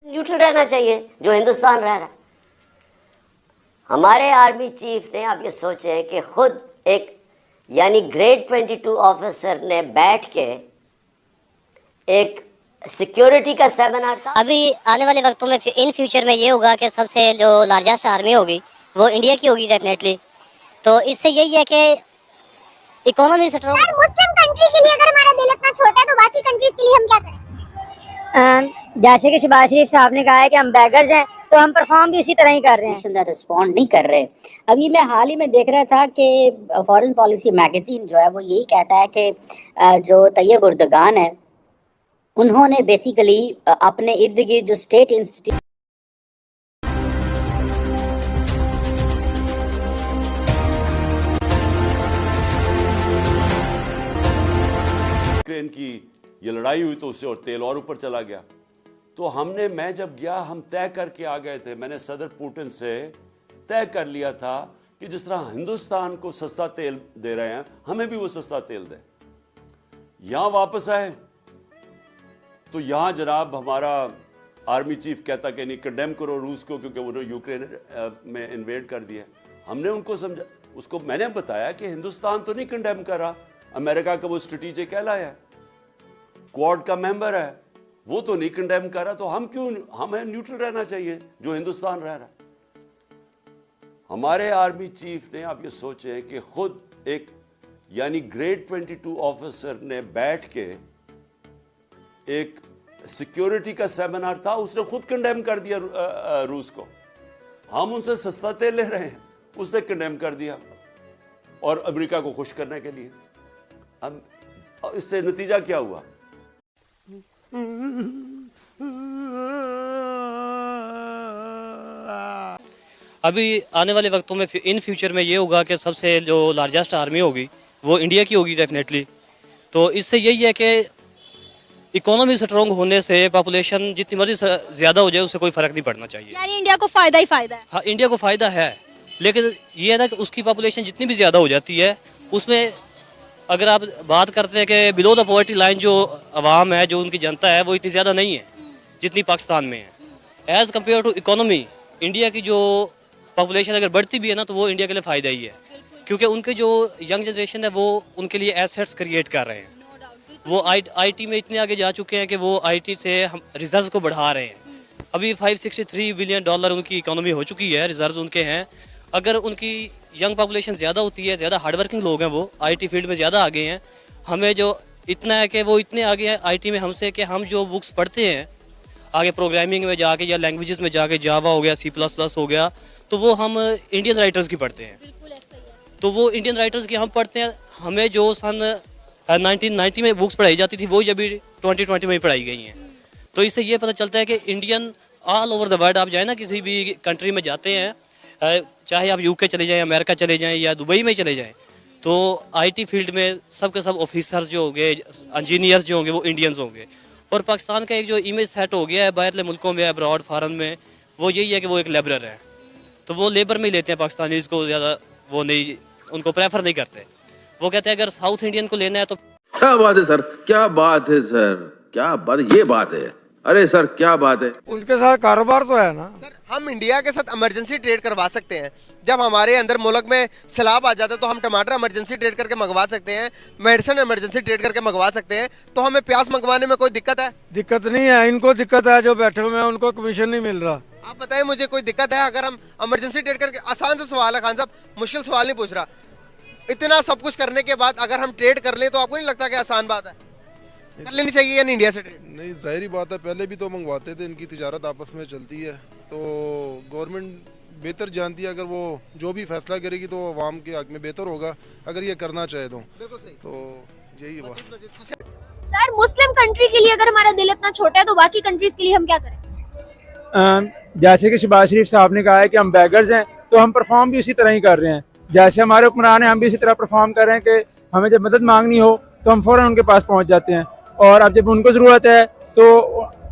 Neutral रहना चाहिए जो हिंदुस्तान रह रहा है। हमारे आर्मी चीफ ने, आप ये सोचे कि खुद एक यानी ग्रेड 22 ऑफिसर ने बैठ के एक सिक्योरिटी का सेमिनार था। अभी आने वाले वक्तों में इन फ्यूचर में ये होगा कि सबसे जो लार्जेस्ट आर्मी होगी वो इंडिया की होगी डेफिनेटली। तो इससे यही है कि इकोनॉमी स्ट्रॉन्ग। मुस्लिम कंट्री के लिए अगर हमारा दिल इतना छोटा है तो बाकी कंट्रीज के लिए हम क्या करें? जैसे कि शहबाज शरीफ साहब ने कहा है कि हम बैगर्स हैं, तो हम परफॉर्म भी उसी तरह ही कर रहे हैं। रिस्पॉन्ड नहीं कर रहे। अभी मैं हाल ही में देख रहा था कि फॉरेन पॉलिसी मैगजीन जो है वो यही कहता है कि जो तैयब उर्दगान है उन्होंने बेसिकली अपने इर्द गिर्द जो स्टेट इंस्टीट्यूट यूक्रेन की ये लड़ाई हुई तो उससे और तेल और ऊपर चला गया। तो मैं जब गया, हम तय करके आ गए थे, मैंने सदर पुतिन से तय कर लिया था कि जिस तरह हिंदुस्तान को सस्ता तेल दे रहे हैं हमें भी वो सस्ता तेल दे। यहां वापस आए तो यहां जनाब हमारा आर्मी चीफ कहता कि नहीं, कंडेम करो रूस को क्योंकि वो यूक्रेन में इन्वेड कर दिया। हमने उनको समझा, उसको मैंने बताया कि हिंदुस्तान तो नहीं कंडेम कर रहा, अमेरिका का वो स्ट्रेटेजिक एलाय है, क्वाड का मेंबर है, वो तो नहीं कंडेम कर रहा, तो हमें न्यूट्रल रहना चाहिए जो हिंदुस्तान रह रहा है। हमारे आर्मी चीफ ने, आप ये सोचे कि खुद एक यानी ग्रेड 22 ऑफिसर ने बैठ के एक सिक्योरिटी का सेमिनार था, उसने खुद कंडेम कर दिया रूस को। हम उनसे सस्ता तेल ले रहे हैं, उसने कंडेम कर दिया, और अमेरिका को खुश करने के लिए। अब इससे नतीजा क्या हुआ? अभी आने वाले वक्तों में इन फ्यूचर में ये होगा कि सबसे जो लार्जेस्ट आर्मी होगी वो इंडिया की होगी डेफिनेटली। तो इससे यही है कि इकोनॉमी स्ट्रॉन्ग होने से पॉपुलेशन जितनी मर्जी ज़्यादा हो जाए उससे कोई फ़र्क नहीं पड़ना चाहिए। यानी इंडिया को फ़ायदा ही फ़ायदा है। हाँ, इंडिया को फ़ायदा है, लेकिन ये है ना कि उसकी पॉपुलेशन जितनी भी ज़्यादा हो जाती है उसमें अगर आप बात करते हैं कि बिलो द पॉवर्टी लाइन जो आवाम है, जो उनकी जनता है, वो इतनी ज़्यादा नहीं है जितनी पाकिस्तान में है। As compare to economy, India की जो पॉपुलेशन अगर बढ़ती भी है ना तो वो इंडिया के लिए फ़ायदा ही है, क्योंकि उनके जो यंग जनरेशन है वो उनके लिए एसेट्स क्रिएट कर रहे हैं। वो आईटी में इतने आगे जा चुके हैं कि वो आईटी से हम रिजर्व्स को बढ़ा रहे हैं। अभी $563 बिलियन उनकी इकोनॉमी हो चुकी है, रिजर्व्स उनके हैं। अगर उनकी यंग पॉपुलेशन ज़्यादा होती है, ज़्यादा हार्डवर्किंग लोग हैं, वो आईटी फील्ड में ज़्यादा आगे हैं, हमें जो इतना है कि वो इतने आगे हैं आईटी में हमसे कि हम जो बुक्स पढ़ते हैं आगे प्रोग्रामिंग में जाके या लैंग्वेजेस में जाके, जावा हो गया, C++ हो गया, तो वो हम इंडियन राइटर्स की पढ़ते हैं। तो वो इंडियन राइटर्स की हम पढ़ते हैं, हमें जो सन 1990 में बुक्स पढ़ाई जाती थी वो अभी 2020 में ही पढ़ाई गई हैं। तो इससे ये पता चलता है कि Indian all over the world, आप जाए ना किसी भी कंट्री में जाते हैं, चाहे आप यूके चले जाएं, अमेरिका चले जाएं या दुबई में चले जाएं, तो आईटी फील्ड में सब के सब ऑफिसर्स जो होंगे, इंजीनियर्स जो होंगे वो इंडियंस होंगे। और पाकिस्तान का एक जो इमेज सेट हो गया है बाहर मुल्कों में, अब्रॉड फॉरेन में, वो यही है कि वो एक लेबरर है। तो वो लेबर में ही लेते हैं पाकिस्तानी को, ज़्यादा वो नहीं, उनको प्रेफर नहीं करते। वो कहते हैं अगर साउथ इंडियन को लेना है तो क्या बात है सर, क्या बात है सर, क्या बात, ये बात है, अरे सर क्या बात है। उनके साथ कारोबार तो है ना सर। हम इंडिया के साथ इमरजेंसी ट्रेड करवा सकते हैं। जब हमारे अंदर मुल्क में सैलाब आ जाता है तो हम टमाटर इमरजेंसी ट्रेड करके मंगवा सकते हैं, मेडिसिन इमरजेंसी ट्रेड करके मंगवा सकते हैं। तो हमें प्याज मंगवाने में कोई दिक्कत है? दिक्कत नहीं है, इनको दिक्कत है, जो बैठे हुए हैं उनको कमीशन नहीं मिल रहा। आप बताएं मुझे, कोई दिक्कत है अगर हम इमरजेंसी ट्रेड करके? आसान सा सवाल है खान साहब, मुश्किल सवाल नहीं पूछ रहा। इतना सब कुछ करने के बाद अगर हम ट्रेड कर लें तो आपको नहीं लगता कि आसान बात है? कर लेनी चाहिए या नहीं इंडिया से ट्रेड? नहीं, जाहिर बात है, पहले भी तो मंगवाते थे, इनकी तिजारत आपस में चलती है, तो गवर्नमेंट बेहतर जानती है, अगर वो जो भी फैसला करेगी तो आवाम के हक में बेहतर होगा, अगर ये करना चाहे तो यही बात। सर, मुस्लिम कंट्री के लिए अगर हमारा दिल इतना छोटा है तो बाकी कंट्रीज के लिए हम क्या करें? जैसे कि शहबाज शरीफ साहब ने कहा है कि हम बैगर्स हैं, तो हम परफॉर्म भी उसी तरह ही कर रहे हैं। जैसे हमारे हुक्मरान हैं, हम भी इसी तरह परफॉर्म कर रहे हैं कि हमें जब मदद मांगनी हो तो हम फौरन उनके पास पहुंच जाते हैं, और अब जब उनको जरूरत है तो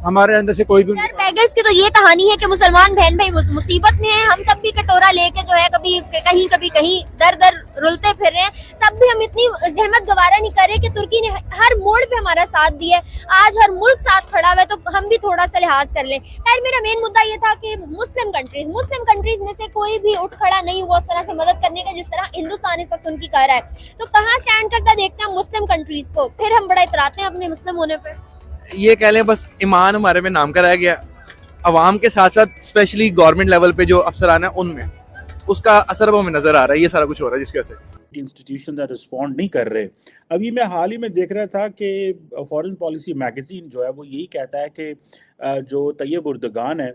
हमारे अंदर से कोई भी। सर, बैगर्स की तो ये कहानी है कि मुसलमान बहन भाई मुसीबत में है, हम तब भी कटोरा लेके जो है कभी कहीं दर दर रुलते फिर रहे हैं, तब भी हम इतनी जहमत गवारा नहीं कर रहे कि तुर्की ने हर मोड़ पे हमारा साथ दिया है, आज हर मुल्क साथ खड़ा हुआ है, तो हम भी थोड़ा सा लिहाज कर लें। खैर, मेरा मेन मुद्दा ये था कि मुस्लिम कंट्रीज में से कोई भी उठ खड़ा नहीं हुआ उस तरह से मदद करने का जिस तरह हिंदुस्तान इस वक्त उनकी कर रहा है। तो कहाँ स्टैंड करता देखते हैं मुस्लिम कंट्रीज को, फिर हम बड़ा इतराते हैं अपने मुस्लिम होने पे। ये कह लें बस ईमान हमारे में नाम का रह गया, अवाम के साथ साथ स्पेशली गवर्नमेंट लेवल पे जो अफसरान है उनमें उसका असर अब हमें नजर आ रहा है। ये सारा कुछ हो रहा है जिसकी वजह से इंस्टीट्यूशन रिस्पॉन्ड नहीं कर रहे। अभी मैं हाल ही में देख रहा था कि फॉरेन पॉलिसी मैगजीन जो है वो यही कहता है कि जो तैयब उर्दगान है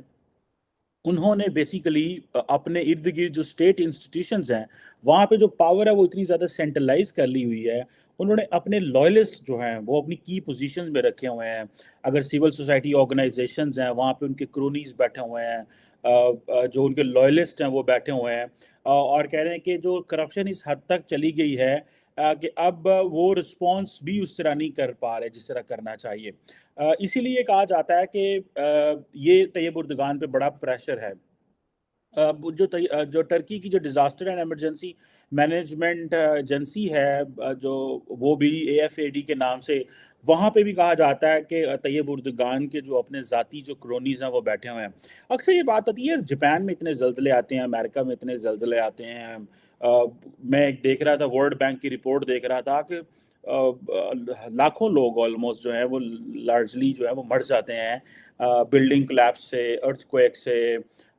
उन्होंने बेसिकली अपने इर्द गिर्द जो स्टेट इंस्टीट्यूशंस हैं वहाँ पे जो पावर है वो इतनी ज़्यादा सेंट्रलाइज कर ली हुई है। उन्होंने अपने लॉयलिस्ट जो हैं वो अपनी की पोजीशंस में रखे हुए हैं। अगर सिविल सोसाइटी ऑर्गेनाइजेशंस हैं वहाँ पे उनके क्रोनीज बैठे हुए हैं, जो उनके लॉयलिस्ट हैं वो बैठे हुए हैं और कह रहे हैं कि जो करप्शन इस हद तक चली गई है कि अब वो रिस्पॉन्स भी उस तरह नहीं कर पा रहे जिस तरह करना चाहिए। इसीलिए कहा जाता है कि ये तैयब उर्दगान पे बड़ा प्रेशर है। जो टर्की की जो disaster and emergency management agency है जो वो भी AFAD के नाम से, वहाँ पे भी कहा जाता है कि तैयब उर्दगान के जो अपने ज़ाती जो क्रोनीज हैं वो बैठे हुए हैं। अक्सर ये बात होती है जापान में इतने ज़लज़ले आते हैं, अमेरिका में इतने ज़लज़ले आते हैं। मैं देख रहा था, वर्ल्ड बैंक की रिपोर्ट देख रहा था कि लाखों लोग ऑलमोस्ट जो है वो लार्जली जो है वो मर जाते हैं बिल्डिंग कोलैप्स से, अर्थक्वेक से।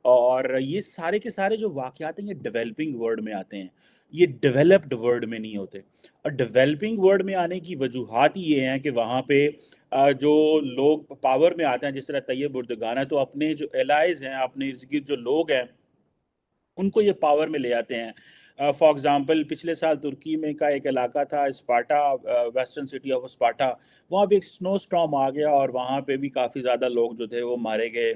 और ये सारे के सारे जो वाक़यात हैं ये डेवलपिंग वर्ल्ड में आते हैं, ये डेवलप्ड वर्ल्ड में नहीं होते। और डेवलपिंग वर्ल्ड में आने की वजूहात ये हैं कि वहाँ पे जो लोग पावर में आते हैं जिस तरह तैयब उर्दगान है, तो अपने जो एलाइज हैं, अपने इर्द गिर्द जो लोग हैं उनको ये पावर में ले आते हैं। फॉर एग्जांपल पिछले साल तुर्की में का एक इलाका था Sparta, western city of Sparta, वहाँ पे एक स्नो स्टॉर्म आ गया और वहाँ पे भी काफ़ी ज़्यादा लोग जो थे वो मारे गए।